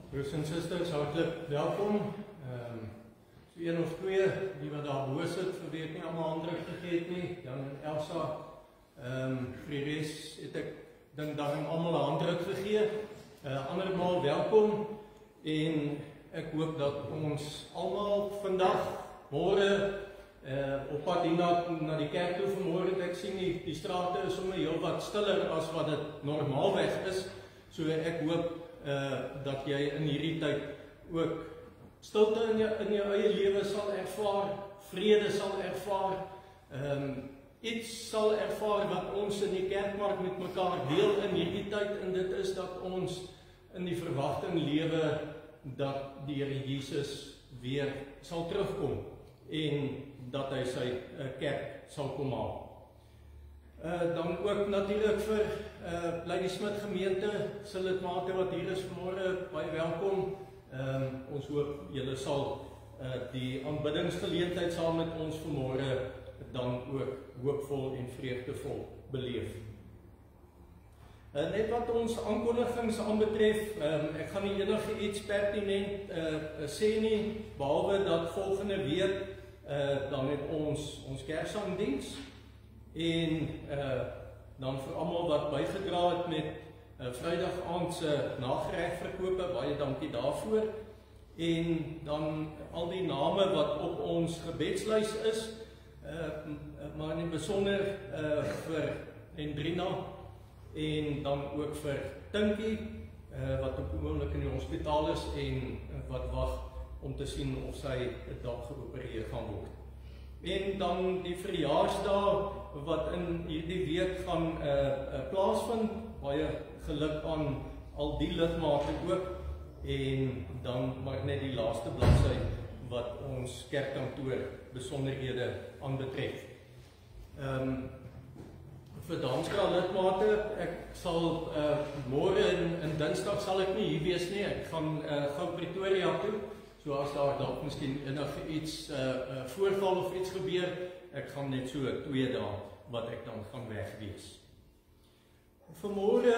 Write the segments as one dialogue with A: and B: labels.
A: Broers en susters, hartlik welkom. So een of twee, die wat daar bo sit, vir wie ek nie allemaal handdruk gegee het nie, Jan en Elsa. Vir die res het ek dink daarom allemaal 'n handdruk gegee. Andermaal welkom en ek hoop dat ons allemaal vandag, môre, op pad hier na die kerk toe vanmôre. Ek sien die strate is sommer heel wat stiller as wat dit normaalweg is. So ek hoop dat jy in hierdie tyd ook stilte in jou eie lewe sal ervaar, vrede sal ervaar, iets sal ervaar wat ons in die kerkmark met mekaar deel in hierdie tyd, en dit is dat ons in die verwagting lewe dat die Here Jesus weer sal terugkom en dat hy sy kerk sal kom haal. Dan ook natuurlik vir Lady Smith gemeente, se lidmate wat hier is vanmôre, baie welkom. Ons hoop julle sal die aanbiddingsgeleentheid saam met ons vanmôre dan ook hoopvol en vreugdevol beleef. Net wat ons aankondigings aanbetref, ek gaan nie enige iets pertinent sê nie, behalwe dat volgende week dan het ons Kersangdiens. En dan vir almal wat bygedra het met Vrydag aand se nageregverkope, baie dankie daarvoor. En dan al die name wat op ons gebedslys is, maar in besonder vir Hendrina en dan ook vir Tinkie, wat op die oomblik in die hospitaal is en wat wag om te sien of sy dalk geopereer gaan word. En dan die verjaarsdae wat in hierdie week gaan plaasvind, baie geluk aan al die lidmate ook, en dan maar net die laaste bladsy wat ons kerkkantoor besonderhede aanbetref. Vir Danskra lidmate, ek sal môre en Dinsdag sal ek nie hier wees nie, ek gaan gou Pretoria toe. So as daar dalk miskien enige iets voorval of iets gebeur, ek gaan net so 2 dae wat ek dan gaan weg wees. Vanmôre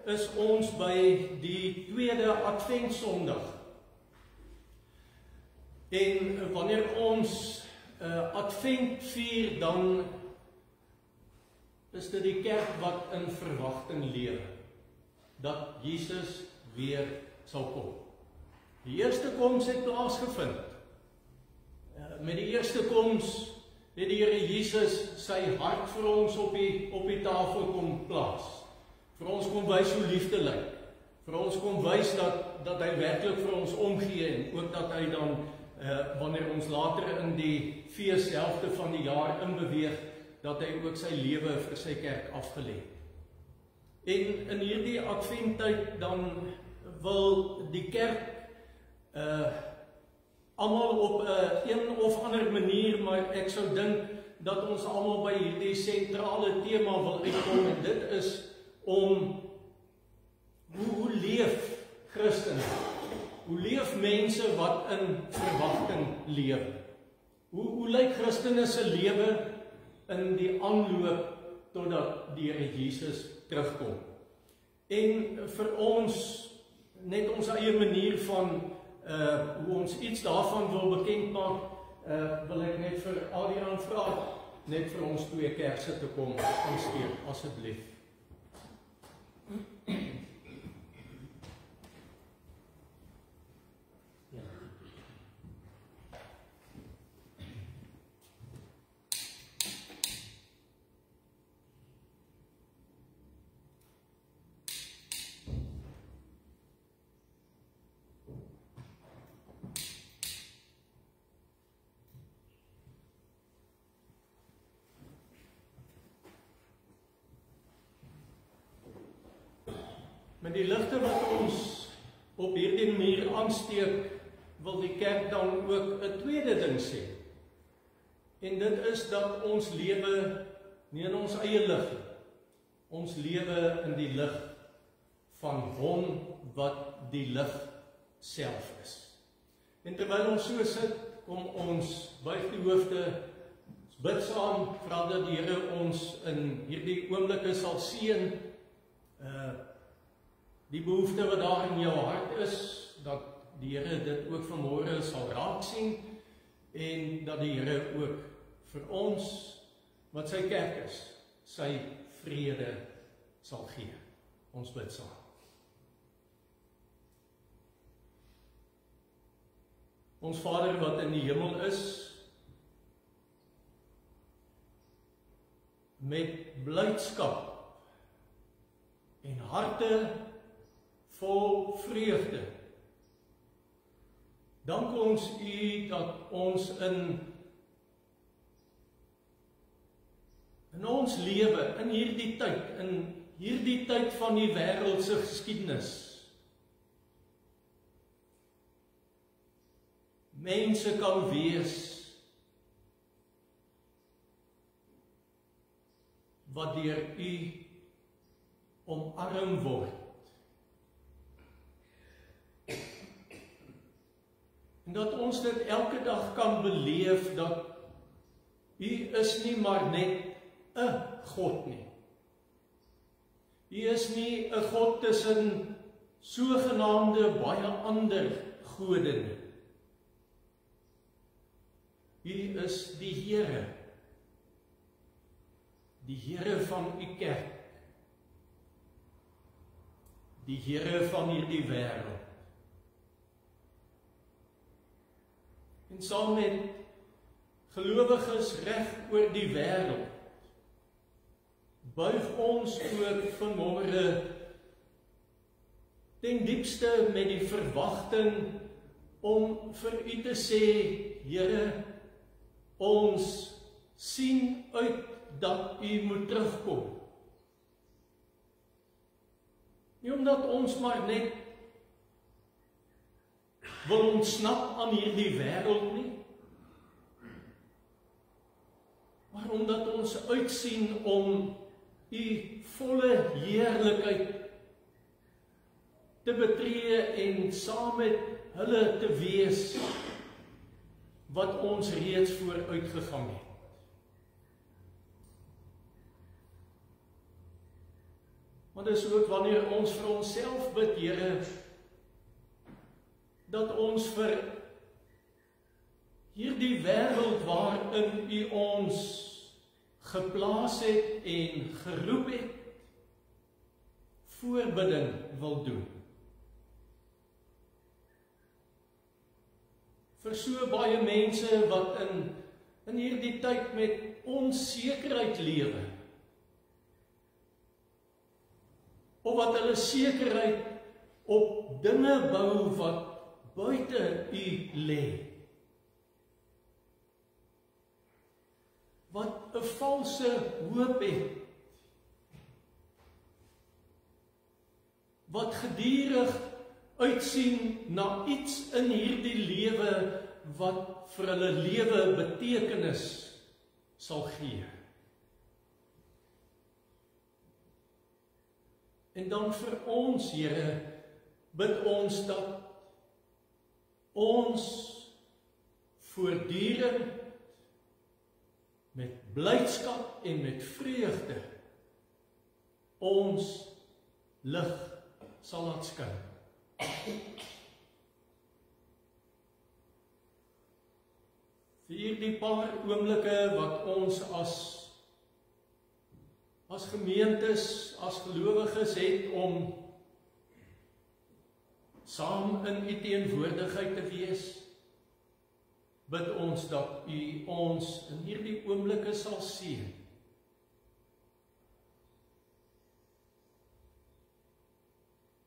A: is ons by die 2de Adventsondag. En wanneer ons Advent vier, dan is dit die kerk wat in verwagting lewe, dat Jesus weer sal kom. Die eerste koms het plaasgevind. Met die eerste koms het die Here Jesus sy hart vir ons op die tafel kom plaas. Vir ons kom wys hoe liefde lyk. Vir ons kom wys dat hy werklik vir ons omgee, en ook dat hy dan, wanneer ons later in die feeshelfte van die jaar inbeweeg, dat hy ook sy lewe vir sy kerk afgelê. En in hierdie adventtyd dan wil die kerk almal op een of ander manier, maar ek sou dink dat ons almal by hierdie sentrale tema wil uitkom, en dit is om hoe leef Christene? Hoe leef mense wat in verwagting lewe? Hoe lyk Christene se lewe in die aanloop totdat die Here Jesus terugkom? En vir ons, net ons eie manier van hoe ons iets daarvan wil bekend maak, wil ek net vir Adriaan vra, net vir ons 2 kerse te kom aansteek, asseblief. Met die ligte wat ons op hierdie manier aansteek, wil die kerk dan ook 'n tweede ding sê. En dit is dat ons lewe nie in ons eie lig nie. Ons lewe in die lig van hom wat die lig self is. En terwyl ons so sit, kom ons buig die hoofde, ons bid saam, vra dat die Here ons in hierdie oomblikke sal seën, die behoefte wat daar in jou hart is, dat die Here dit ook vanmôre sal raak sien en dat die Here ook vir ons wat sy kerk is, sy vrede sal gee. Ons bid saam. Ons Vader wat in die hemel is, met blydskap en harte vol vreugde, dank ons U dat ons in ons lewe, in hierdie tyd van die wêreldse geskiedenis, mense kan wees wat deur U omarm word. En dat ons dit elke dag kan beleef dat U is nie maar net 'n God nie. U is nie 'n God tussen sogenaamde baie ander gode nie. U is die Here van U kerk, die Here van hierdie wêreld. En saam met gelowiges reg oor die wêreld, buig ons ook vanmôre ten diepste met die verwagting om vir U te sê, Here, ons sien uit dat U moet terugkom. Nie omdat ons maar net wil ontsnap aan hierdie wêreld nie, maar omdat ons uitsien om U volle heerlikheid te betree en saam met hulle te wees wat ons reeds vooruitgegang het. Maar dis ook wanneer ons vir onsself bid, Here, dat ons vir hierdie wêreld waarin U ons geplaas het en geroep het, voorbidding wil doen. Vir so baie mense wat in hierdie tyd met onsekerheid lewe, of wat hulle sekerheid op dinge bou wat buite U lê, wat 'n valse hoop het, wat gedurig uitsien na iets in hierdie lewe wat vir hulle lewe betekenis sal gee. En dan vir ons, Here, bid ons dat ons voortdurend met blydskap en met vreugde ons lig sal laat skyn. Vir hierdie paar oomblikke wat ons as gemeentes, as gelowiges het om saam in U teenwoordigheid te wees, bid ons dat U ons in hierdie oomblikke sal seën.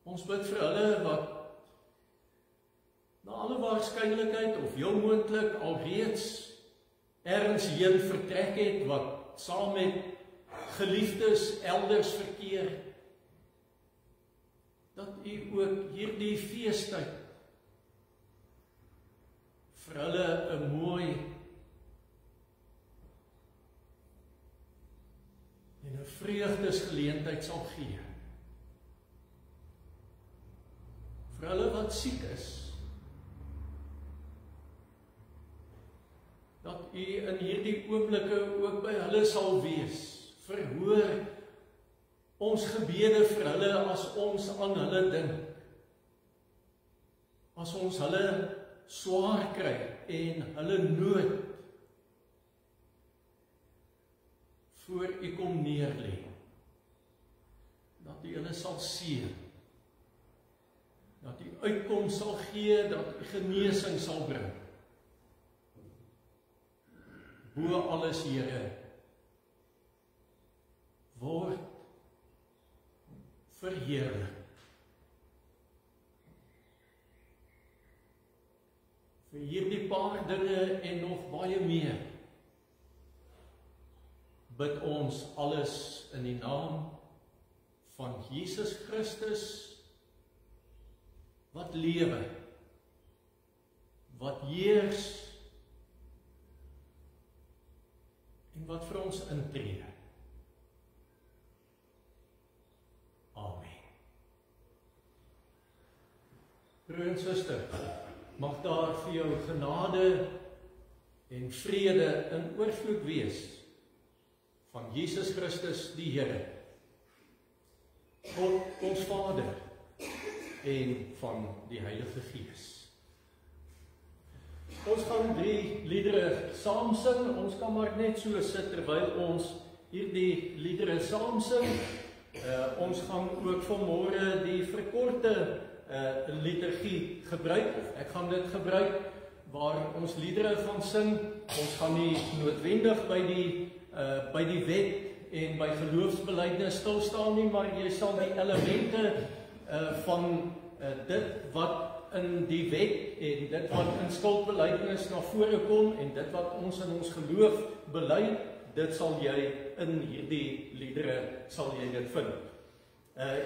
A: Ons bid vir hulle wat na alle waarskynlikheid of heel moontlik alreeds ergens heen vertrek het, wat saam met geliefdes elders verkeer, dat U ook hierdie feestyd vir hulle 'n mooi en 'n vreugdesgeleentheid sal gee. Vir hulle wat siek is, dat U in hierdie oomblikke ook by hulle sal wees. Verhoor ons gebede vir hulle as ons aan hulle dink. as ons hulle swaar kry en hulle nood voor U kom neerlê, dat U hulle sal seën, dat U uitkoms sal gee, dat U genesing sal bring. Bo alles, Here, word verheerlik. Vir hierdie paar dinge en nog baie meer, bid ons alles in die naam van Jesus Christus, wat lewe, wat heers, en wat vir ons intree. Amen. Broer en suster, mag daar vir jou genade en vrede in oorvloed wees van Jesus Christus die Here, God ons Vader en van die Heilige Gees. Ons gaan 3 liedere saam sing. Ons kan maar net so sit terwyl ons hierdie liedere saam sing. Ons gaan ook vanmôre die verkorte liturgie gebruik, of ek gaan dit gebruik, waar ons liedere van sing. Ons gaan nie noodwendig by die wet en by geloofsbelijdenis stilstaan nie, maar jy sal die elemente van dit wat in die wet en dit wat in skuldbelijdenis na vore kom en dit wat ons in ons geloof bely, dit sal jy in hierdie liedere sal jy dit vind.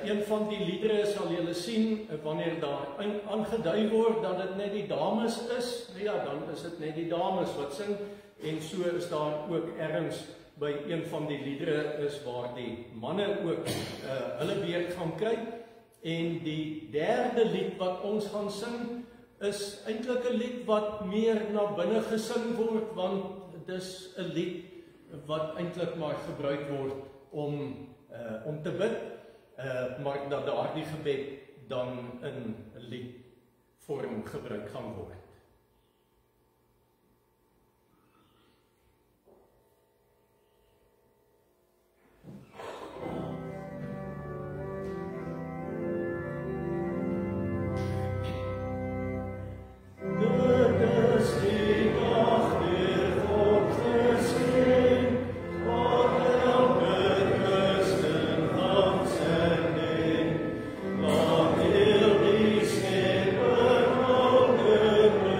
A: Een van die liedere sal julle sien, wanneer daar aangedui word dat dit net die dames is, ja, dan is dit net die dames wat sing, en so is daar ook ergens by een van die liedere is waar die manne ook hulle beurt gaan kry. En die derde lied wat ons gaan sing, is eintlik 'n lied wat meer na binne gesing word, want dit is 'n lied wat eintlik maar gebruik word om te bid, maar dat daardie gebed dan in 'n liedvorm gebruik gaan word.
B: Amen.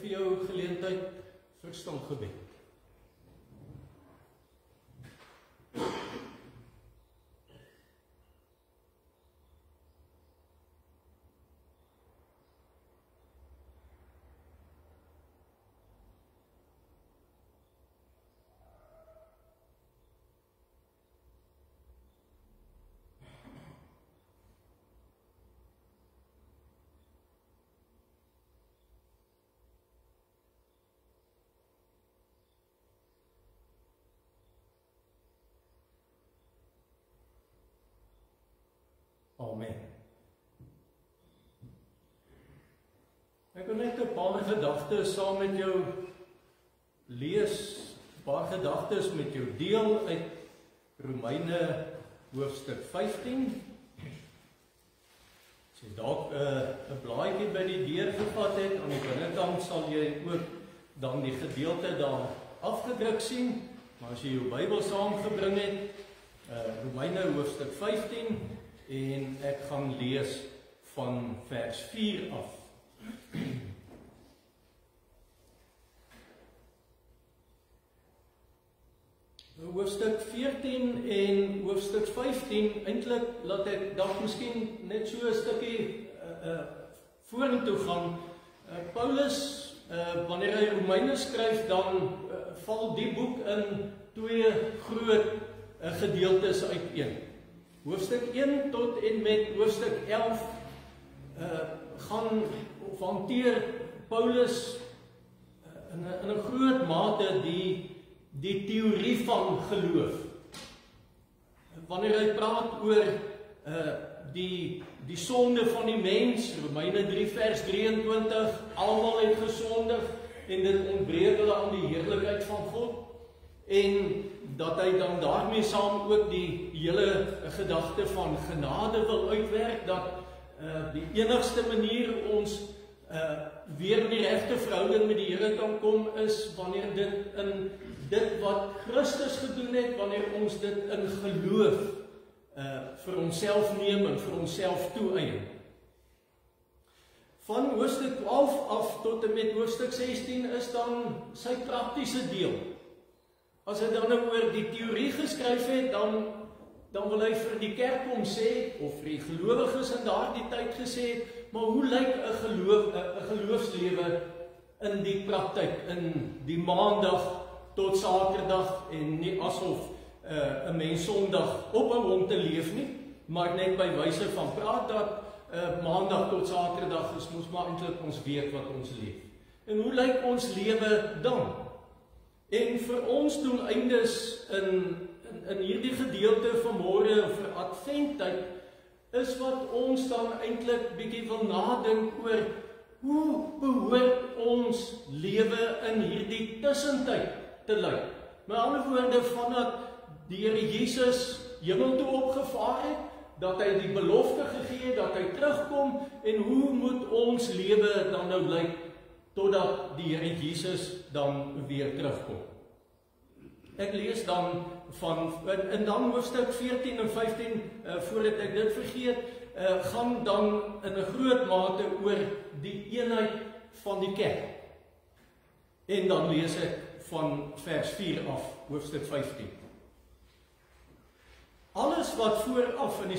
A: vir jou geleentheid vir standgebed. Amen. Ek wil net 'n paar gedagtes saam met jou lees, 'n paar gedagtes met jou deel uit Romeine hoofstuk 15. As jy dalk 'n blaadjie by die deur gevat het, aan die binnekant sal jy ook dan die gedeelte daar afgedruk sien, maar as jy jou Bybel saamgebring het, Romeine hoofstuk 15, en ek gaan lees van vers 4 af. Hoofstuk 14 en hoofstuk 15, eintlik laat ek dalk miskien net so 'n stukkie vorentoe gaan. Paulus, wanneer hy Romeine skryf, dan val die boek in twee groot gedeeltes uiteen. Hoofstuk 1 tot en met hoofstuk 11 gaan of hanteer Paulus in 'n groot mate die teorie van geloof. Wanneer hy praat oor die sonde van die mens, Romeine 3 vers 23, almal het gesondig en dit ontbreek hulle aan die heerlikheid van God, en dat hy dan daarmee saam ook die hele gedagte van genade wil uitwerk, dat die enigste manier ons weer in die regte verhouding met die Here kan kom is wanneer dit in dit wat Christus gedoen het, wanneer ons dit in geloof vir onsself neem en vir onsself toeëien. Van hoofstuk 12 af tot en met hoofstuk 16 is dan sy praktiese deel. As hy dan oor die teorie geskryf het, dan wil hy vir die kerk kom sê, of vir die gelowiges in daardie tyd gesê het, maar hoe lyk 'n geloofslewe in die praktyk, in die maandag tot Saterdag, en nie asof 'n mens Sondag ophou om te leef nie, maar net by wyse van praat dat maandag tot Saterdag is mos maar eintlik ons week wat ons leef. En hoe lyk ons lewe dan? En vir ons doeleindes in hierdie gedeelte van môre vir Adventtyd is wat ons dan eintlik bietjie wil nadink oor hoe behoort ons lewe in hierdie tussentyd te lyk. Met ander woorde, vandat die Here Jesus hemel toe opgevaar het, dat hy die belofte gegee het, dat hy terugkom, en hoe moet ons lewe dan nou lyk totdat die Here Jesus dan weer terugkom. Ek lees dan en dan hoofstuk 14 en 15, voordat ek dit vergeet, gaan dan in 'n groot mate oor die eenheid van die kerk. En dan lees ek van vers 4 af, hoofstuk 15. Alles wat vooraf in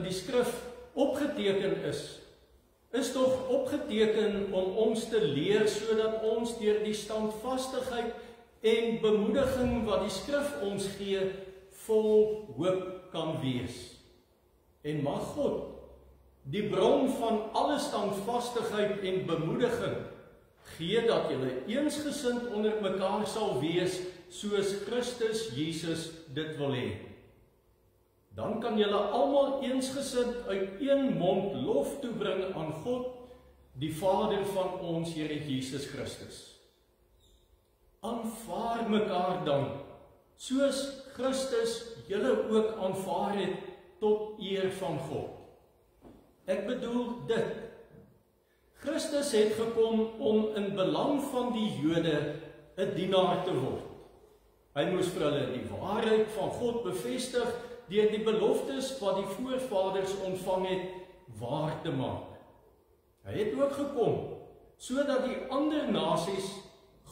A: die skrif opgeteken is tog opgeteken om ons te leer, sodat ons deur die standvastigheid en bemoediging wat die skrif ons gee, vol hoop kan wees. En mag God, die bron van alle standvastigheid en bemoediging, gee dat julle eensgesind onder mekaar sal wees, soos Christus Jesus dit wil hê. Dan kan julle almal eensgesind uit een mond lof toebring aan God, die Vader van ons Here Jesus Christus. Aanvaar mekaar dan, soos Christus julle ook aanvaar het, tot eer van God. Ek bedoel dit. Christus het gekom om in belang van die Jode 'n dienaar te word. Hy moes vir hulle die waarheid van God bevestig deur die beloftes wat die voorvaders ontvang het, waar te maak. Hy het ook gekom sodat die ander nasies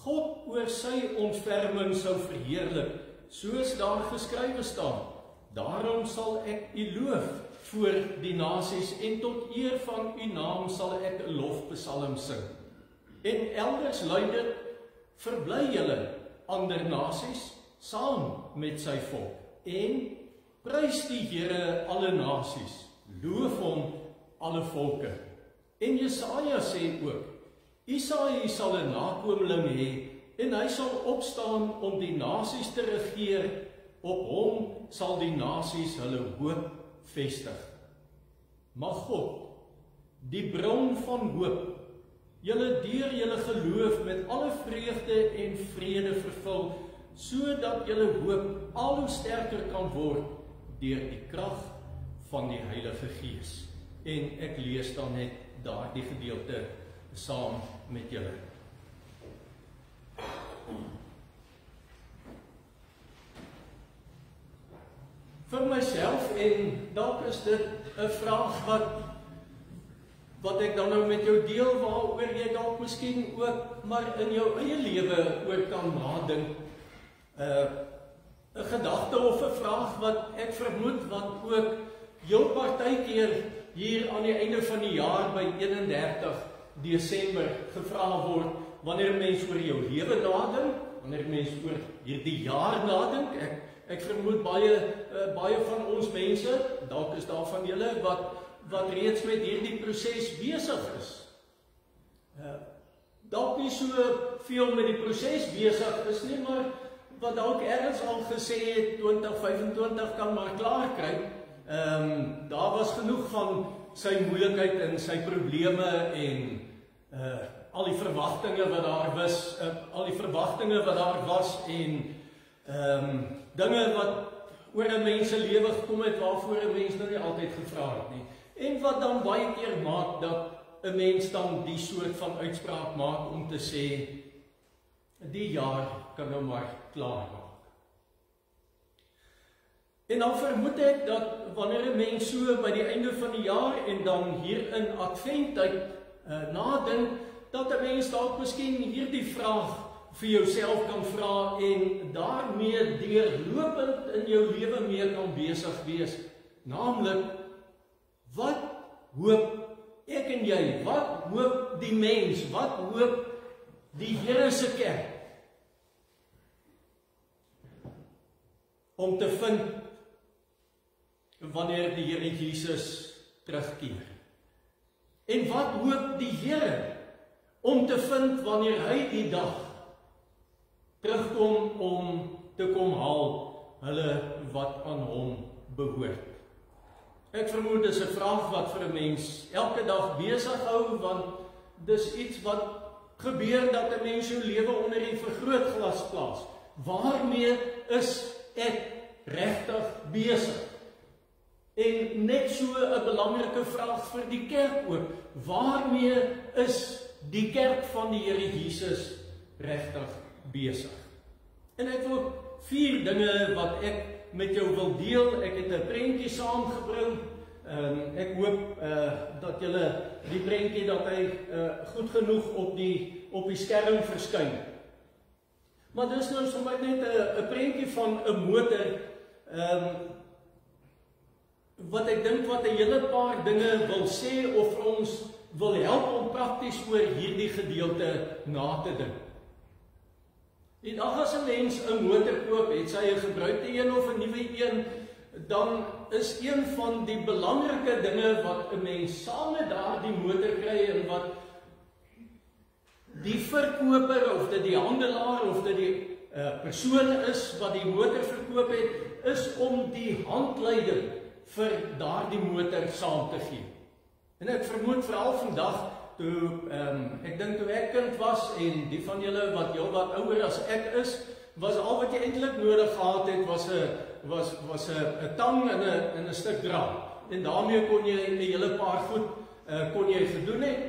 A: God oor sy ontferming sou verheerlik, soos daar geskrywe staan. Daarom sal ek u loof voor die nasies en tot eer van u naam sal ek 'n lofpsalm sing. En elders lui dit, verbly julle ander nasies saam met sy volk en prys die Here alle nasies, loof hom alle volke. En Jesaja sê ook, Isaïe sal 'n nakomeling hê en hy sal opstaan om die nasies te regeer, op hom sal die nasies hulle hoop vestig. Mag God, die bron van hoop, julle deur julle geloof met alle vreugde en vrede vervul, sodat julle hoop al hoe sterker kan word deur die krag van die Heilige Gees. En ek lees dan net daardie gedeelte saam met julle. Vir myself, en dalk is dit 'n vraag wat ek dan nou met jou deel, waaroor jy dalk miskien ook maar in jou eie lewe oor kan nadink. 'n gedagte of 'n vraag wat ek vermoed wat ook heel partykeer hier aan die einde van die jaar by 31 Desember gevra word, wanneer mens oor jou lewe nadink, wanneer mens oor hierdie jaar nadink. Ek vermoed baie van ons mense, dalk is daar van julle wat reeds met hierdie proses besig is. Dalk nie so veel met die proses besig is nie, maar wat dalk ergens al gesê het 2025 kan maar klaar kry. Daar was genoeg van sy moeilikheid en sy probleme en al die verwagtinge wat daar was, en dinge wat oor 'n mens se lewe gekom het waarvoor 'n mens nou nie altyd gevra het nie. En wat dan baie keer maak dat 'n mens dan die soort van uitspraak maak om te sê, die jaar kan nou maar klaar maak. En dan vermoed ek dat wanneer 'n mens so by die einde van die jaar en dan hier in Adventtyd nadink, dat 'n mens dalk miskien hierdie vraag vir jouself kan vra en daarmee deurlopend in jou lewe mee kan besig wees. Naamlik, wat hoop ek en jy? Wat hoop die mens? Wat hoop die Here se kerk om te vind wanneer die Here Jesus terugkeer? En wat hoop die Here om te vind wanneer hy die dag terugkom om te kom haal hulle wat aan hom behoort? Ek vermoed dis 'n vraag wat vir 'n mens elke dag besig hou, want dis iets wat gebeur dat 'n mens jou lewe onder die vergrootglas plaas. Waarmee is ek regtig besig? En net so 'n belangrike vraag vir die kerk ook. Waarmee is die kerk van die Here Jesus regtig besig? En ek wil 4 dinge wat ek met jou wil deel. Ek het 'n prentjie saamgebring. Ek hoop dat julle die prentjie dat hy goed genoeg op die skerm verskyn. Maar dis nou sommer net 'n prentjie van 'n motor wat ek dink wat 'n hele paar dinge wil sê of vir ons wil help om prakties oor hierdie gedeelte na te dink. Die dag as 'n mens 'n motor koop, het sy 'n gebruikte een of 'n nuwe een, dan is een van die belangrike dinge wat 'n mens saam met daardie motor kry en wat die verkoper of dit die handelaar of dit die persoon is wat die motor verkoop het, is om die handleiding vir daardie motor saam te gee. En ek vermoed veral vandag, ek dink toe ek kind was, en die van julle wat heel wat ouer as ek is, was al wat jy eintlik nodig gehad het, was 'n tang en 'n stuk draad. En daarmee kon jy 'n hele paar goed kon jy gedoen het,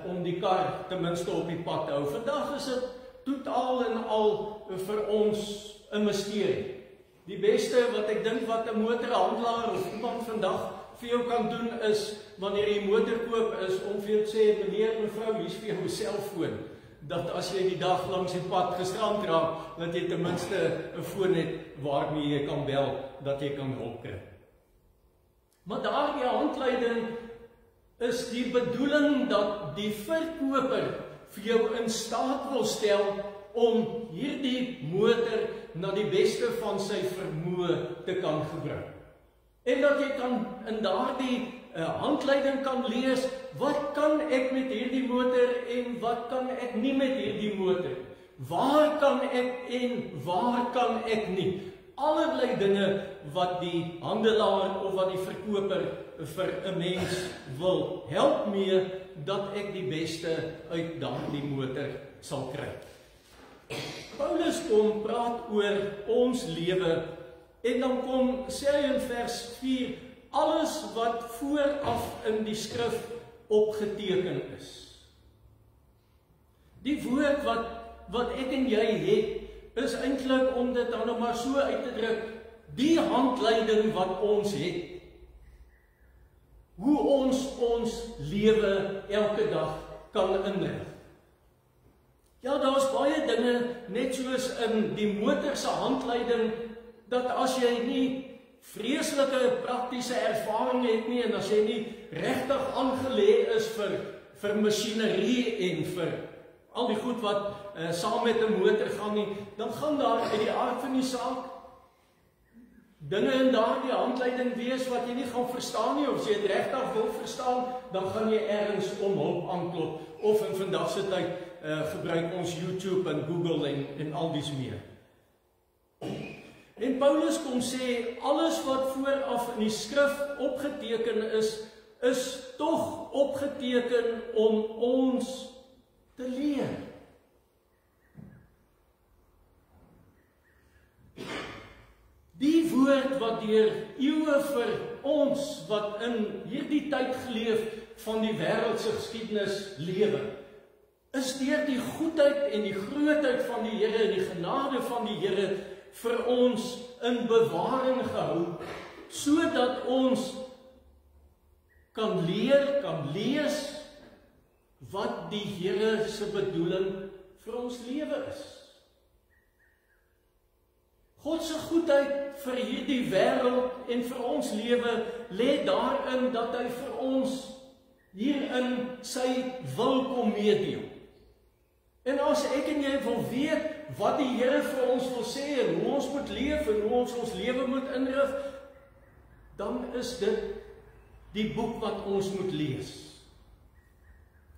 A: om die kar ten minste op die pad te hou. Vandag is dit totaal en al vir ons 'n misterie. Die beste wat ek dink wat 'n motorhandelaar of iemand vandag vir jou kan doen is, wanneer jy motor koop, is om vir jou te sê, meneer, mevrou, hier is vir jou 'n selfoon, dat as jy die dag langs die pad gestrand raak, dat jy ten minste 'n foon het waarmee jy kan bel, dat jy kan hulp kry. Maar daardie handleiding is die bedoeling dat die verkoper vir jou in staat wil stel om hierdie motor na die beste van sy vermoë te kan gebruik. En dat jy kan in daardie handleiding kan lees, wat kan ek met hierdie motor en wat kan ek nie met hierdie motor? Waar kan ek en waar kan ek nie? Allerlei dinge wat die handelaar of wat die verkoper vir 'n mens wil help mee, dat ek die beste uit daardie motor sal kry. Paulus kom praat oor ons lewe en dan kom sê hy in vers 4, alles wat vooraf in die skrif opgeteken is. Die woord wat ek en jy het, is eintlik om dit dan maar so uit te druk, die handleiding wat ons het, hoe ons lewe elke dag kan inrig. Ja, daar is baie dinge, net soos in die motor se handleiding, dat as jy nie vreeslike praktiese ervaring het nie, en as jy nie regtig aangelê is vir masjinerie en vir al die goed wat saam met 'n motor gaan nie, dan gaan daar uit die aard van die saak dinge in daardie handleiding wees wat jy nie gaan verstaan nie, of as jy dit regtig wil verstaan, dan gaan jy ergens om hulp aanklop, of in vandag se tyd gebruik ons YouTube en Google en al dies meer. En Paulus kom sê, alles wat vooraf in die skrif opgeteken is tog opgeteken om ons te leer. Die woord wat deur eeue vir ons, wat in hierdie tyd geleef van die wêreldse geskiedenis lewe, is deur die goedheid en die grootheid van die Here en die genade van die Here vir ons in bewaring gehou, sodat ons kan leer, kan lees wat die Here se bedoeling vir ons lewe is. God se goedheid vir hierdie wêreld en vir ons lewe lê daarin dat hy vir ons hierin sy wil kom meedeel. En as ek en jy wil weet wat die Here vir ons wil sê en hoe ons moet leef en hoe ons lewe moet inrig, dan is dit die boek wat ons moet lees.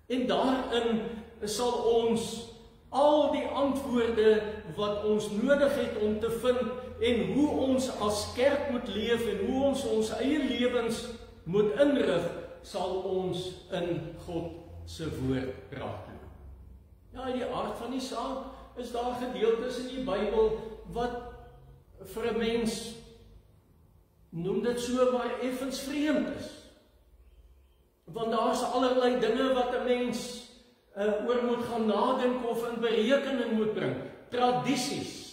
A: En daarin sal ons al die antwoorde wat ons nodig het om te vind en hoe ons as kerk moet leef en hoe ons eie lewens moet inrig, sal ons in God se woord raak. Ja, in die aard van die saak is daar gedeeltes in die Bybel wat vir 'n mens, noem dit so, maar effens vreemd is. Want daar is allerlei dinge wat 'n mens oor moet gaan nadink of in berekening moet bring. Tradisies.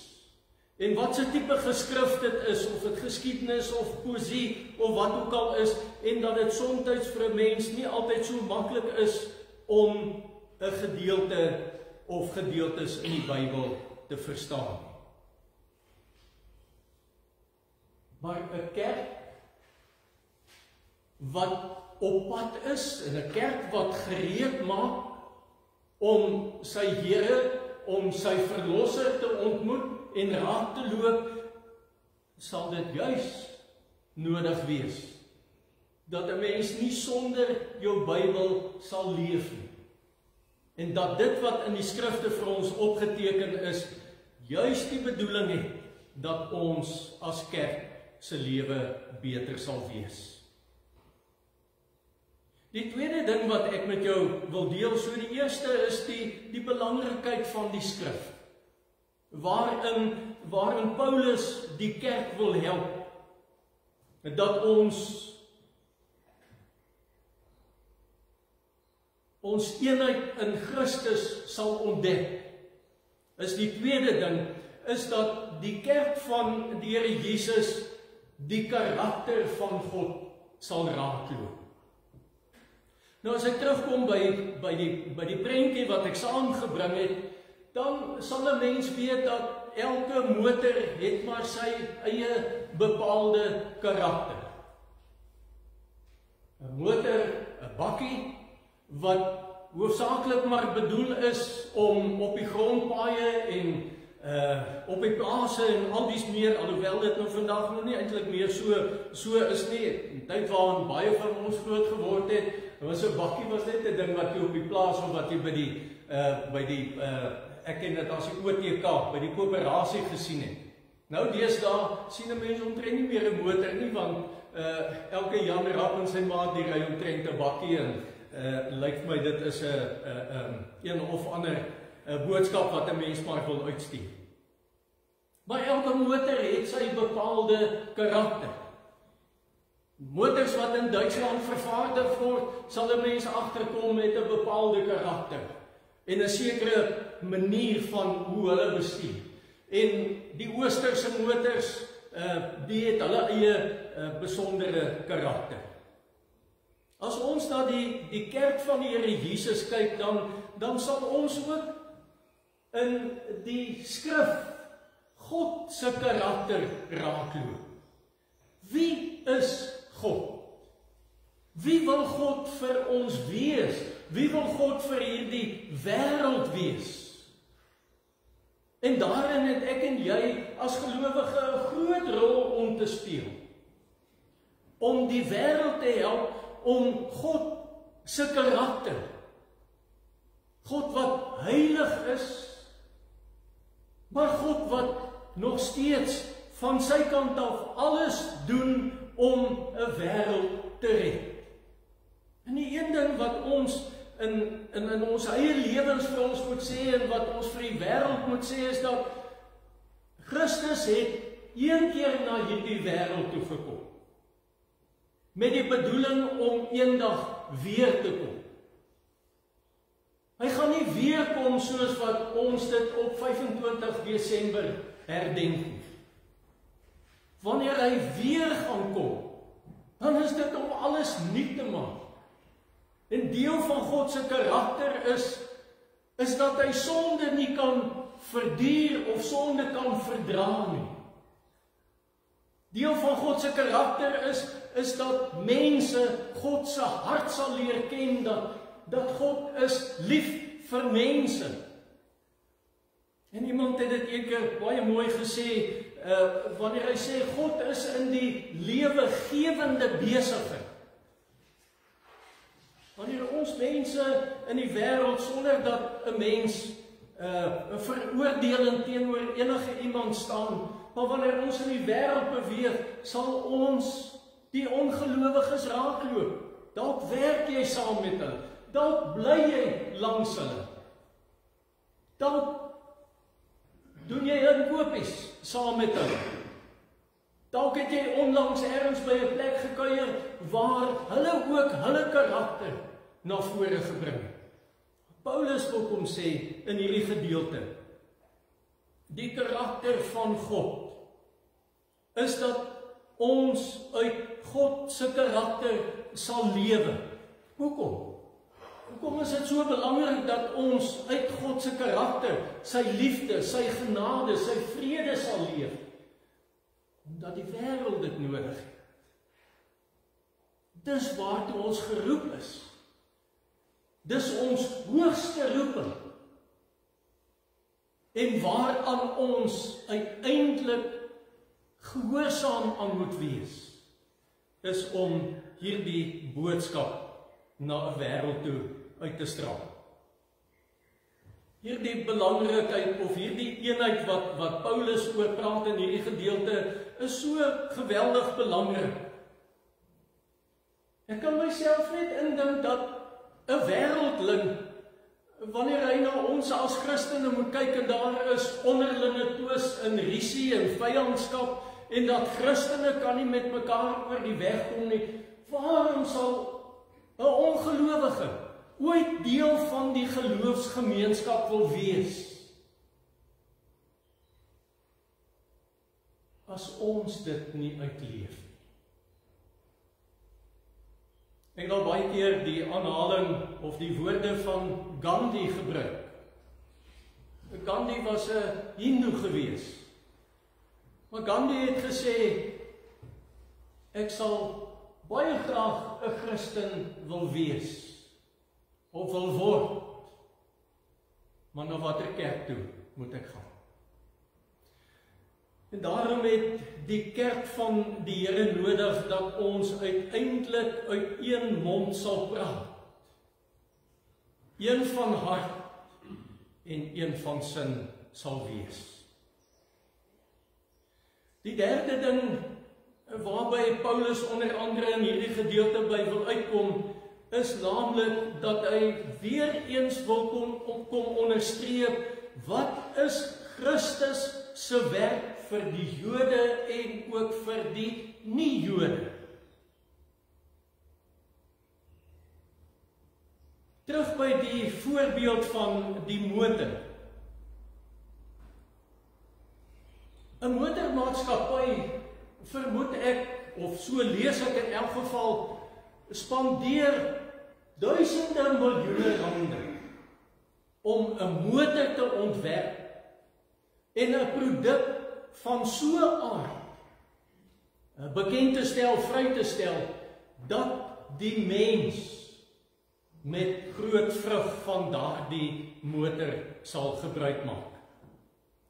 A: En wat se tipe geskrif dit is, of dit geskiedenis of poesie of wat ook al is, en dat dit soms vir 'n mens nie altyd so maklik is om 'n gedeelte of gedeeltes in die Bybel te verstaan. Maar 'n kerk wat op pad is, en 'n kerk wat gereed maak om sy Here, om sy Verlosser te ontmoet en raak te loop, sal dit juis nodig wees dat 'n mens nie sonder jou Bybel sal leef nie. En dat dit wat in die skrifte vir ons opgeteken is, juis die bedoeling het dat ons as kerk se lewe beter sal wees. Die tweede ding wat ek met jou wil deel, so die eerste is die belangrikheid van die skrif, waarin Paulus die kerk wil help, dat ons eenheid in Christus sal ontdek. Is die tweede ding, is dat die kerk van die Here Jesus die karakter van God sal raakloop. Nou as ek terugkom by die prentjie wat ek saamgebring het, dan sal 'n mens weet dat elke motor het maar sy eie bepaalde karakter. 'n Motor, 'n bakkie, wat hoofsaaklik maar bedoel is om op die grondpaaie en op die plase en al dies meer, alhoewel dit nou vandag nog nie eintlik meer so is nie. Die tyd waarin baie van ons groot geword het, was 'n bakkie was net 'n ding wat jy op die plaas of wat jy by die ek ken dit as die OTK, by die koöperasie gesien het. Nou deesdae sien 'n mens omtrent nie meer 'n motor nie, want elke Jan Rapp en sy maat die ry omtrent 'n bakkie en lyk vir my dit is 'n of ander boodskap wat 'n mens maar wil uitstuur. Maar elke motor het sy bepaalde karakter. Motors wat in Duitsland vervaardig word, sal 'n mens agterkom met 'n bepaalde karakter en 'n sekere manier van hoe hulle bestuur. En die Oosterse motors, die het hulle eie besondere karakter. As ons na die kerk van die Here Jesus kyk, dan sal ons ook in die skrif God se karakter raakloop. Wie is God? Wie wil God vir ons wees? Wie wil God vir hierdie wêreld wees? En daarin het ek en jy as gelowige 'n groot rol om te speel. Om die wêreld te help om God se karakter, God wat heilig is, maar God wat nog steeds van sy kant af alles doen om 'n wêreld te red. En die een ding wat ons in ons eie lewens vir ons moet sê en wat ons vir die wêreld moet sê is dat Christus het een keer na hierdie wêreld toe gekom. Met die bedoeling om eendag weer te kom. Hy gaan nie weer kom soos wat ons dit op 25 Desember herdenk. Wanneer hy weer gaan kom, dan is dit om alles nuut te maak. En deel van God se karakter is dat hy sonde nie kan verduur of sonde kan verdra nie. Deel van God se karakter is dat mense God se hart sal leer ken, dat God is lief vir mense. En iemand het dit eendag baie mooi gesê, wanneer hy sê God is in die lewegewende besigheid. Wanneer ons mense in die wêreld sonder dat 'n mens 'n veroordeling teenoor enige iemand staan, maar wanneer ons in die wêreld beweeg, sal ons die ongelowiges raakloop. Dalk werk jy saam met hulle, dalk bly jy langs hulle, dalk doen jy inkopies saam met hulle. Dalk het jy onlangs ergens by 'n plek gekuier waar hulle ook hulle karakter na vore gebring het. Paulus wil kom sê in hierdie gedeelte, die karakter van God is dat ons uit God se karakter sal lewe. Hoekom? Hoekom is dit so belangrik dat ons uit God se karakter, sy liefde, sy genade, sy vrede sal leef? Omdat die wêreld dit nodig het. Dis waartoe ons geroep is. Dis ons hoogste roeping. En waaraan ons uiteindelik gehoorsaam aan moet wees, is om hierdie boodskap na 'n wêreld toe uit te straal. Hierdie belangrikheid of hierdie eenheid wat Paulus oor praat in hierdie gedeelte is so geweldig belangrik. Ek kan myself net indink dat 'n wêreldling, wanneer hy na ons as Christene moet kyk en daar is onderlinge twis en rusie en vyandskap en dat Christene kan nie met mekaar oor die weg kom nie, waarom sal 'n ongelowige ooit deel van die geloofsgemeenskap wil wees? As ons dit nie uitleef. Ek het al baie keer die aanhaling of die woorde van Gandhi gebruik. Gandhi was 'n Hindoe gewees. Maar Gandhi het gesê, ek sal baie graag 'n Christen wil wees, of wil word, maar na watter kerk toe moet ek gaan? En daarom het die kerk van die Here nodig dat ons uiteindelik uit een mond sal praat. Een van hart en een van sin sal wees. Die derde ding waarby Paulus onder andere in hierdie gedeelte by wil uitkom, is naamlik dat hy weer eens wil kom onderstreep, wat is Christus se werk vir die Jode en ook vir die nie-Jode. Terug by die voorbeeld van die motor. 'n Motormaatskappy, vermoed ek, of so lees ek in elk geval, spandeer duisende miljoene rande om 'n motor te ontwerp en 'n produk van so 'n aard bekend te stel, vry te stel, dat die mens met groot vrug van daardie motor sal gebruik maak.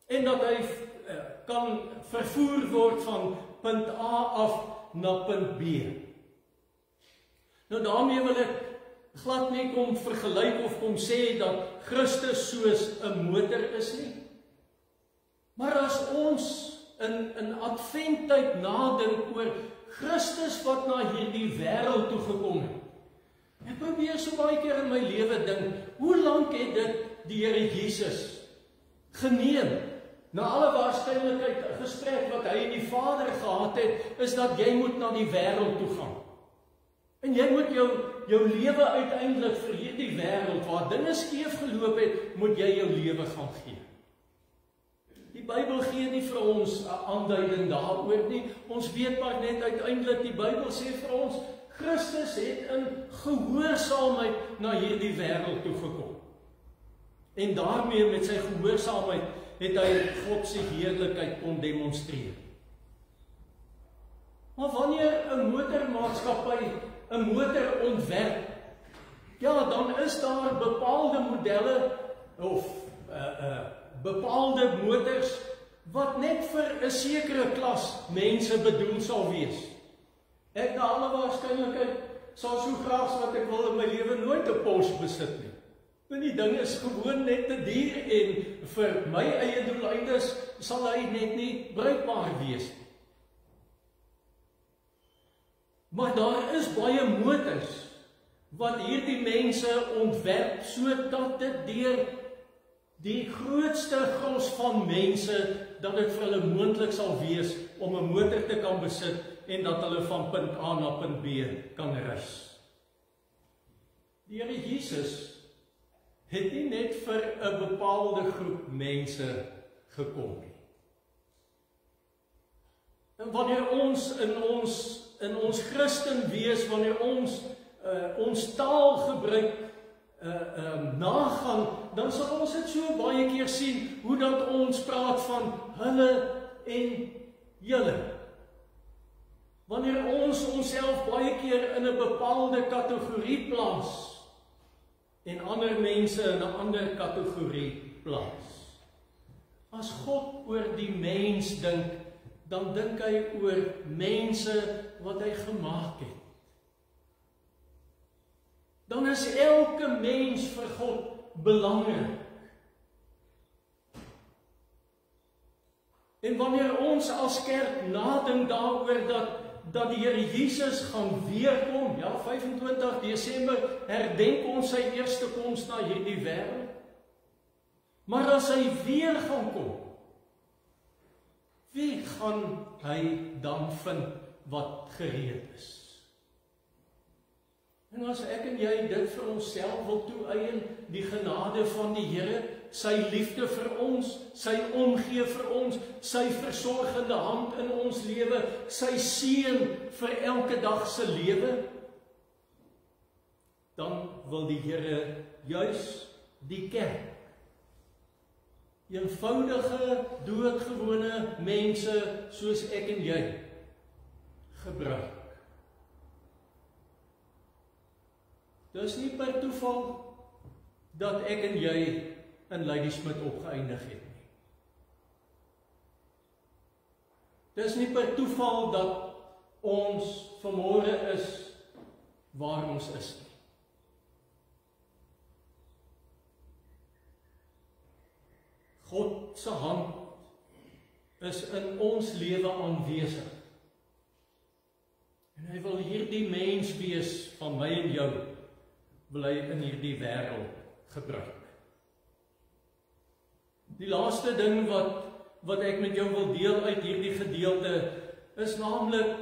A: En dat hy kan vervoer word van punt A af na punt B. Nou daarmee wil ek glad nie kom vergelyk of kom sê dat Christus soos 'n motor is nie. Maar as ons in adventtyd nadink oor Christus wat na hierdie wêreld toe gekom het, ek probeer so baie keer in my lewe dink, hoe lank het dit die Here Jesus geneem? Na alle waarskynlikheid 'n gesprek wat hy en die Vader gehad het, is dat jy moet na die wêreld toe gaan. En jy moet jou lewe uiteindelik vir hierdie wêreld waar dinge skeef geloop het, moet jy jou lewe gaan gee. Die Bybel gee nie vir ons 'n aanduiding daaroor nie. Ons weet maar net uiteindelik, die Bybel sê vir ons, Christus het in gehoorsaamheid na hierdie wêreld toe gekom. En daarmee met sy gehoorsaamheid het hy God se heerlikheid kon demonstreer. Maar wanneer 'n motormaatskappy 'n motor ontwerp, ja, dan is daar bepaalde modelle of bepaalde motors wat net vir 'n sekere klas mense bedoel sal wees. Ek na alle waarskynlikheid sal so graag wat ek wil in my lewe nooit 'n Porsche besit nie. Want die ding is gewoon net te duur en vir my eie doeleindes sal hy net nie bruikbaar wees nie. Maar daar is baie motors wat hierdie mense ontwerp sodat dit deur die grootste gros van mense dat dit vir hulle moontlik sal wees om 'n motor te kan besit en dat hulle van punt A na punt B kan reis. Die Here Jesus het nie net vir 'n bepaalde groep mense gekom nie. En wanneer ons in ons Christen wees, wanneer ons taal gebruik nagaan, dan sal ons dit so baie keer sien, hoe dat ons praat van hulle en julle. Wanneer ons onsself baie keer in 'n bepaalde kategorie plaas, en ander mense in 'n ander kategorie plaas. As God oor die mens dink, dan dink hy oor mense wat hy gemaak het. Dan is elke mens vir God belangrik. En wanneer ons as kerk nadink daaroor dat die Here Jesus gaan weerkom, ja, 25 Desember herdenk ons sy eerste koms na hierdie wêreld. Maar as hy weer gaan kom, wie gaan hy dan vind wat gereed is? En as ek en jy dit vir onsself wil toeëien, die genade van die Here, sy liefde vir ons, sy omgee vir ons, sy versorgende hand in ons lewe, sy seën vir elke dag se lewe, dan wil die Here juis die kerk, eenvoudige, doodgewone mense soos ek en jy, gebruik. Dis nie per toeval dat ek en jy in Ladysmith opgeëindig het nie. Dis nie per toeval dat ons vanmôre is waar ons is nie. God se hand is in ons lewe aanwesig. En hy wil hierdie mens wees van my en jou, wil hy in hierdie wêreld gebruik. Die laaste ding wat ek met jou wil deel uit hierdie gedeelte, is naamlik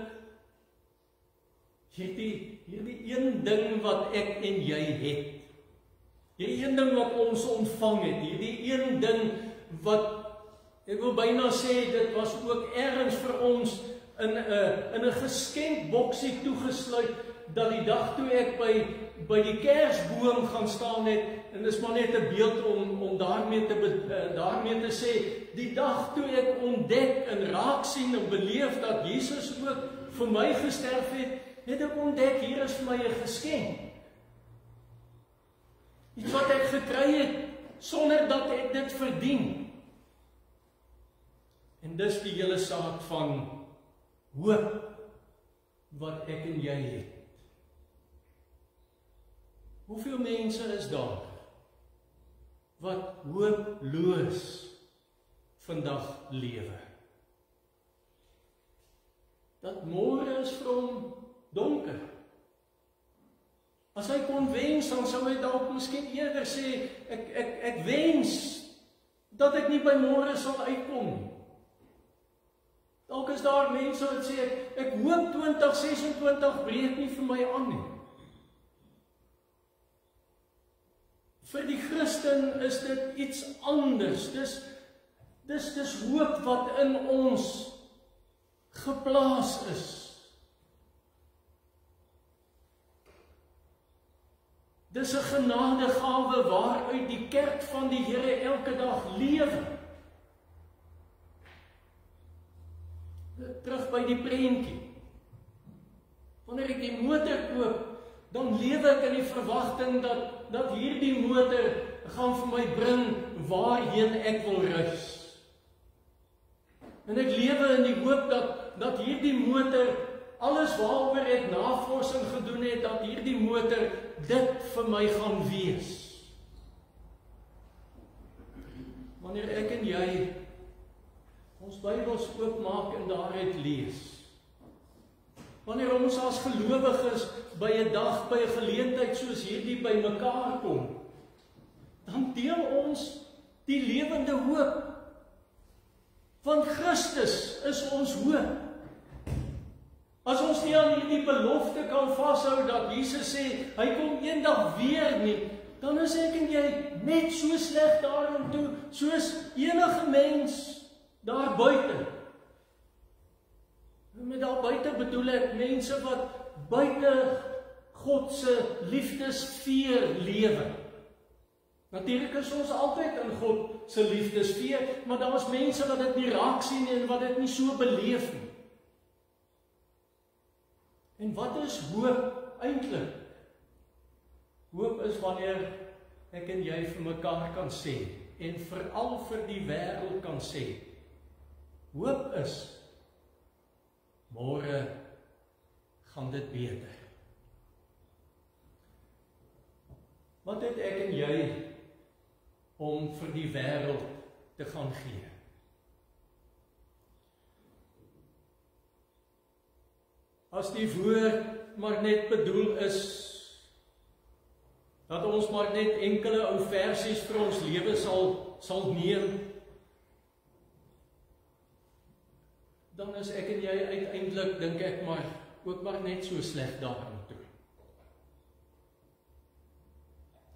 A: hierdie een ding wat ek en jy het. Hierdie een ding wat ons ontvang het, hierdie een ding wat, ek wil byna sê, dit was ook ergens vir ons in 'n geskenkboksie toegesluit, dat die dag toe ek by die kersboom gaan staan het, en dis maar net 'n beeld om daarmee te sê, die dag toe ek ontdek en raak sien en beleef dat Jesus ook vir my gesterf het, het ek ontdek, hier is vir my 'n geskenk. Iets wat ek gekry het, sonder dat ek dit verdien. En dis die hele saak van hoop, wat ek en jy het. Hoeveel mense is daar, wat hooploos vandag lewe? Dat môre is vir hom donker. As hy kon wens, dan sou hy dalk miskien eerder sê, ek wens dat ek nie by môre sal uitkom nie. Dalk is daar mense wat sê, ek hoop 2026 breek nie vir my aan nie. Vir die Christen is dit iets anders. Dis hoop wat in ons geplaas is. Dis 'n genadegawe waaruit die kerk van die Here elke dag lewe. Terug by die prentjie. Wanneer ek die motor koop, dan lewe ek in die verwagting dat hierdie motor gaan vir my bring waarheen ek wil reis. En ek lewe in die hoop dat hierdie motor, alles waaroor ek navorsing gedoen het, dat hierdie motor dit vir my gaan wees. Wanneer ek en jy ons Bybels oopmaak en daaruit lees, wanneer ons as gelowiges by 'n dag, by 'n geleentheid soos hierdie by mekaar kom, dan deel ons die lewende hoop. Want Christus is ons hoop. As ons nie aan hierdie belofte kan vashou dat Jesus sê, hy kom eendag weer nie, dan is ek en jy net so sleg daarin toe, soos enige mens daar buite. Met daar buite bedoel ek mense wat buite God se liefdesfeer lewe. Natuurlik is ons altyd in God se liefdesfeer, maar daar is mense wat dit nie raak sien en wat dit nie so beleef nie. En wat is hoop eintlik? Hoop is wanneer ek en jy vir mekaar kan sê, en veral vir die wêreld kan sê, hoop is, môre gaan dit beter. Wat het ek en jy om vir die wêreld te gaan gee? As die woord maar net bedoel is, dat ons maar net enkele ou versies vir ons lewe sal neem, dan is ek en jy uiteindelik, dink ek maar, ook maar net so sleg daarin toe.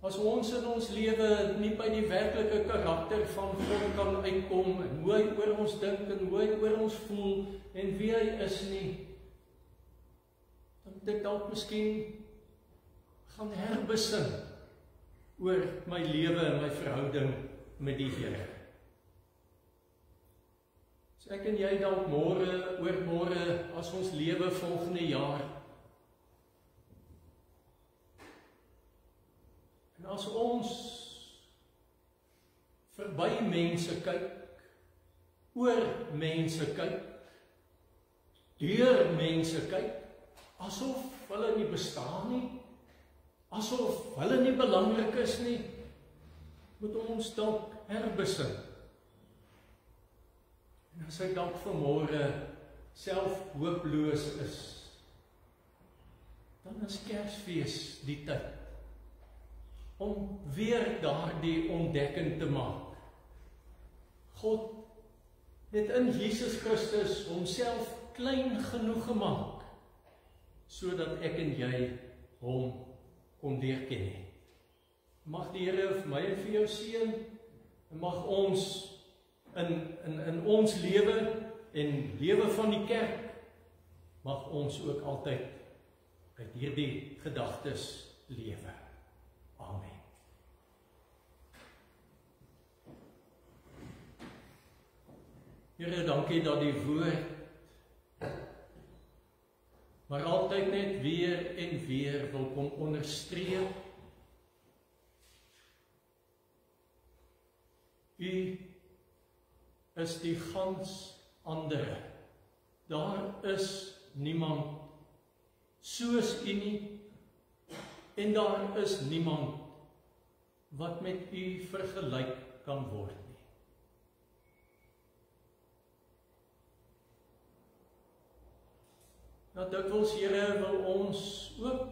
A: As ons in ons lewe nie by die werklike karakter van God kan uitkom, en hoe hy oor ons dink, en hoe hy oor ons voel, en wie hy is nie, dan dink ek dalk miskien, gaan herbesin oor my lewe en my verhouding met die Here. So ek en jy dalk môre, oormôre, as ons lewe volgende jaar, en as ons verby mense kyk, oor mense kyk, deur mense kyk, asof hulle nie bestaan nie, asof hulle nie belangrik is nie, moet ons dalk herbesin. En as hy dalk vanmôre self hooploos is, dan is Kersfees die tyd om weer daardie ontdekking te maak. God het in Jesus Christus homself klein genoeg gemaak, sodat ek en jy hom kon leer ken. Mag die Here vir my en vir jou seën, en mag ons in ons lewe en lewe van die kerk, mag ons ook altyd uit hierdie gedagtes lewe. Amen. Here, dankie dat die woord maar altyd net weer en weer wil kom onderstreep. U is die gans andere. Daar is niemand soos u nie, en daar is niemand wat met u vergelyk kan word nie. Nou dikwels, Here, wil ons ook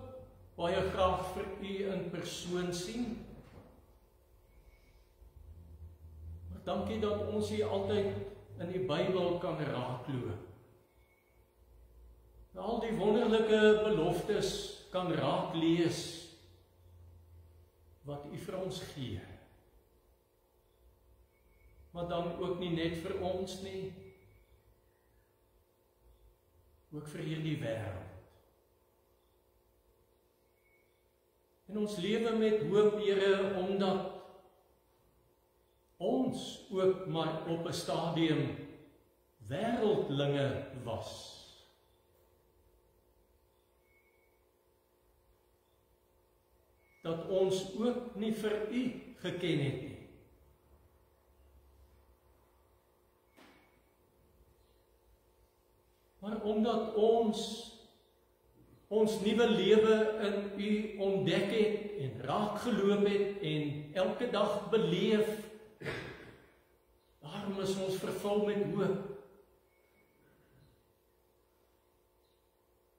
A: baie graag vir u in persoon sien. Maar dankie dat ons u altyd in die Bybel kan raakloop. Al die wonderlike beloftes kan raak lees wat u vir ons gee. Maar dan ook nie net vir ons nie, ook vir hierdie wêreld. En ons lewe met hoop, Here, omdat ons ook maar op 'n stadium wêreldlinge was. Dat ons ook nie vir u geken het nie. Maar omdat ons nuwe lewe in u ontdek het en raak geloop het en elke dag beleef, daarom is ons vervul met hoop.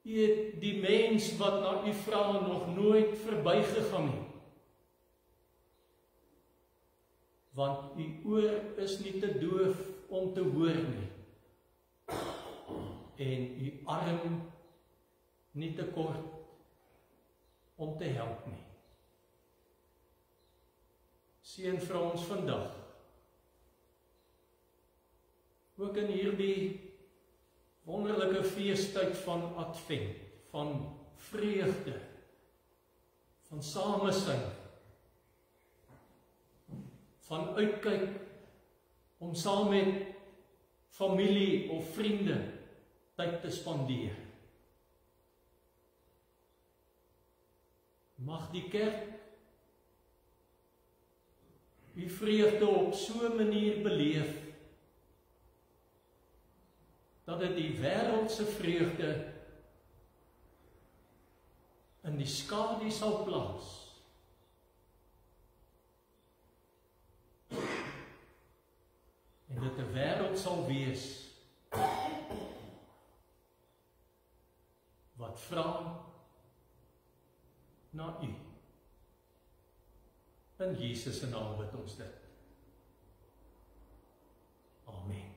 A: U het die mens wat na u vra nog nooit verbygegaan nie. Want u oor is nie te doof om te hoor nie. En u arm nie te kort om te help nie. Seën vir ons vandag, ook in hierdie wonderlike feestyd van Advent, van vreugde, van samesyn, van uitkyk om saam met familie of vriende tyd te spandeer. Mag die kerk die vreugde op so 'n manier beleef, dat dit die wêreldse vreugde in die skadu sal plaas. En dit 'n wêreld sal wees wat vra na u. In Jesus se naam bid ons dit. Amen.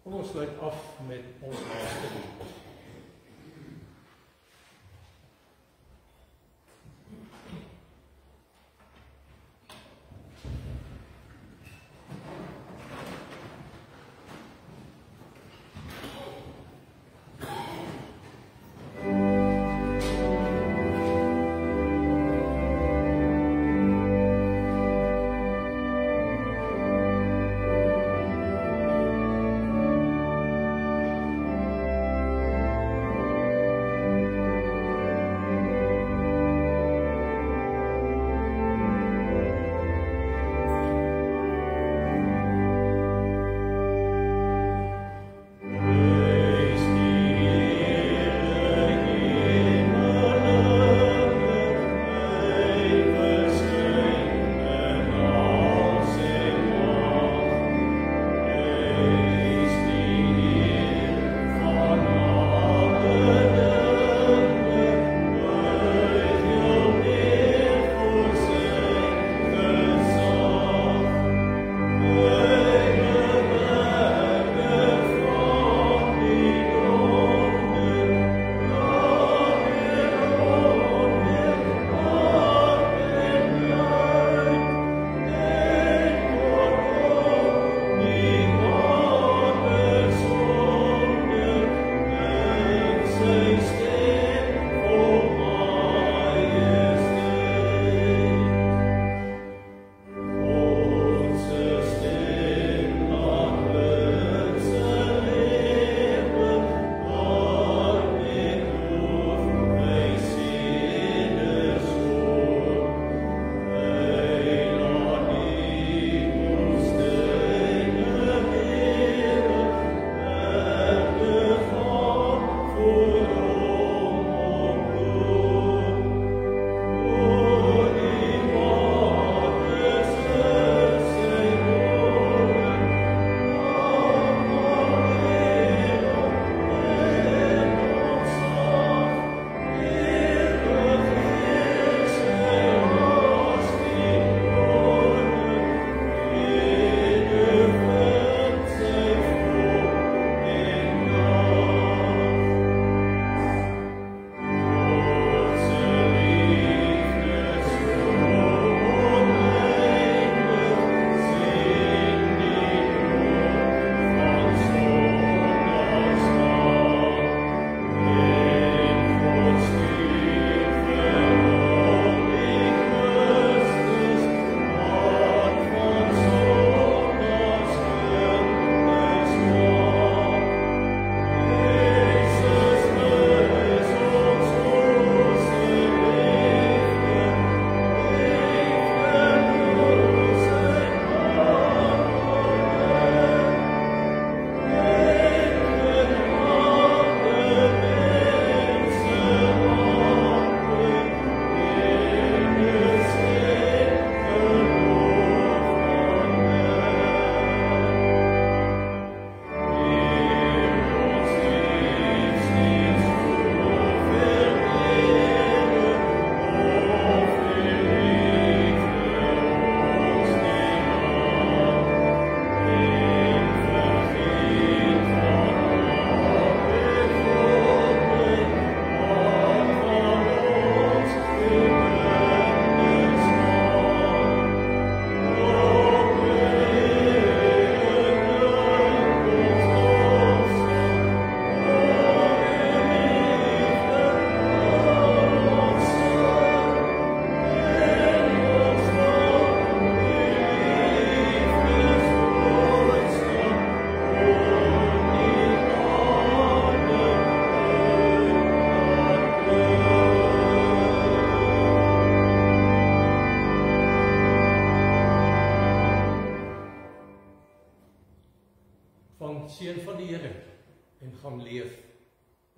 A: Ons sluit af met ons laaste lied.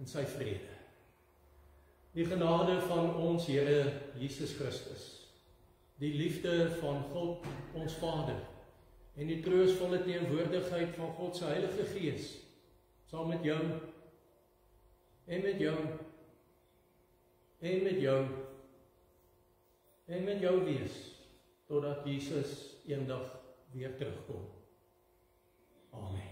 A: in sy vrede. Die genade van ons Here Jesus Christus, die liefde van God ons Vader en die troostvolle teenwoordigheid van God se Heilige Gees saam met jou en met jou en met jou en met jou wees totdat Jesus eendag weer terugkom. Amen.